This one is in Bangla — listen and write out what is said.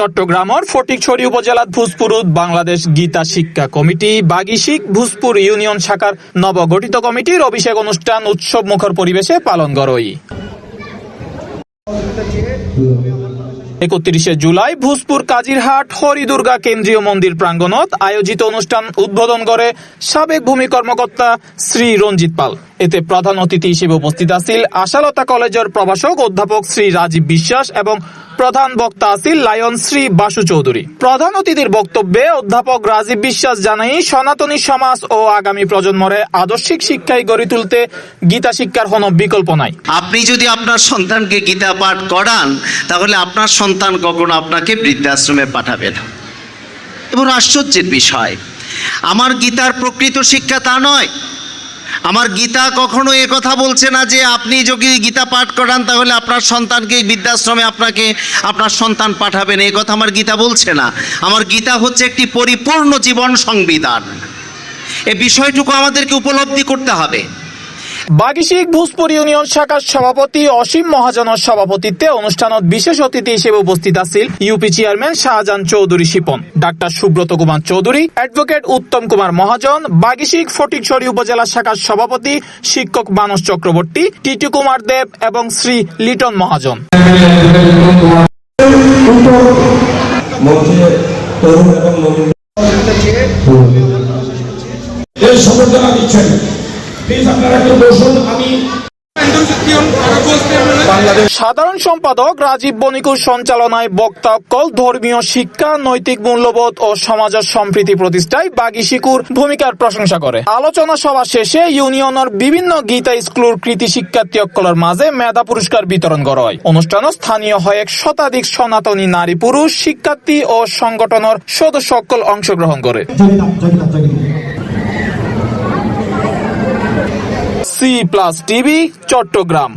চট্টগ্রামের ফটিকছড়ি উপজেলার ভূজপুর বাংলাদেশ গীতা শিক্ষা কমিটি বাগিশিক ভূজপুর ইউনিয়ন শাখার নবগঠিত কমিটির অভিষেক অনুষ্ঠান উৎসব মুখর পরিবেশে পালন করই। 31 জুলাই ভূজপুর কাজিরহাট হরিদুর্গা কেন্দ্রীয় মন্দির প্রাঙ্গণত আয়োজিত অনুষ্ঠান উদ্বোধন করে সাবেক ভূমি কর্মকর্তা শ্রী রঞ্জিত পাল। এতে প্রধান অতিথি হিসেবে উপস্থিত আছেন আশালতা কলেজের প্রভাষক অধ্যাপক শ্রী রাজীব বিশ্বাস এবং প্রধান বক্তা আছেন লায়ন শ্রী বাসু চৌধুরী। প্রধান অতিথির বক্তব্যে অধ্যাপক রাজীব বিশ্বাস জানাই সনাতনী সমাজ ও আগামী প্রজন্মরে আদর্শিক শিক্ষায় গড়ে তুলতে গীতা শিক্ষার কোনো বিকল্প নাই। আপনি যদি আপনার সন্তানকে গীতা পাঠ করান তাহলে আপনার সন্তান কখনো আপনাকে বৃদ্ধাশ্রমে পাঠাবে না। এবং আশ্চর্যের বিষয়, আমার গীতার প্রকৃত শিক্ষা তা নয়। আমার গীতা কখনো এ কথা বলছে না যে আপনি যদি গীতা পাঠ করান তাহলে আপনার সন্তানকে বৃদ্ধাশ্রমে আপনার সন্তান পাঠাবেন, এ কথা আমার গীতা বলছে না। আমার গীতা হচ্ছে একটি পরিপূর্ণ জীবন সংবিধান। এই বিষয়টুকু আমাদেরকে উপলব্ধি করতে হবে। বাগিশিক ভূজপুর ইউনিয়ন শাখার সভাপতি অসীম মহাজনের সভাপতিত্বে অনুষ্ঠানত বিশেষ অতিথি হিসেবে উপস্থিত আছেন UP chairman Shahjahan Chowdhury Shipon, doctor Subrata Kumar Chowdhury, advocate Uttam Kumar Mahajan, বাগিশিক ফটিকছড়ি উপজেলা শাখার সভাপতি শিক্ষক মানস চক্রবর্তী, টিটু কুমার দেব এবং শ্রী লিটন মহাজন। সাধারণ সম্পাদক রাজীব বণিকুর সঞ্চালনায় বক্তাক্কল ধর্মীয় শিক্ষা, নৈতিক মূল্যবোধ ও সমাজের সম্প্রীতি প্রতিষ্ঠায় বাগিশিকুর ভূমিকার প্রশংসা করে। আলোচনা সভা শেষে ইউনিয়নের বিভিন্ন গীতা স্কুলের কৃতি শিক্ষার্থী অক্কলের মাঝে মেধা পুরস্কার বিতরণ করা হয়। অনুষ্ঠানে স্থানীয় 1 শতাধিক সনাতনী নারী পুরুষ শিক্ষার্থী ও সংগঠনের সদস্য অক্কল অংশগ্রহণ করে। C+ TV Chittagong.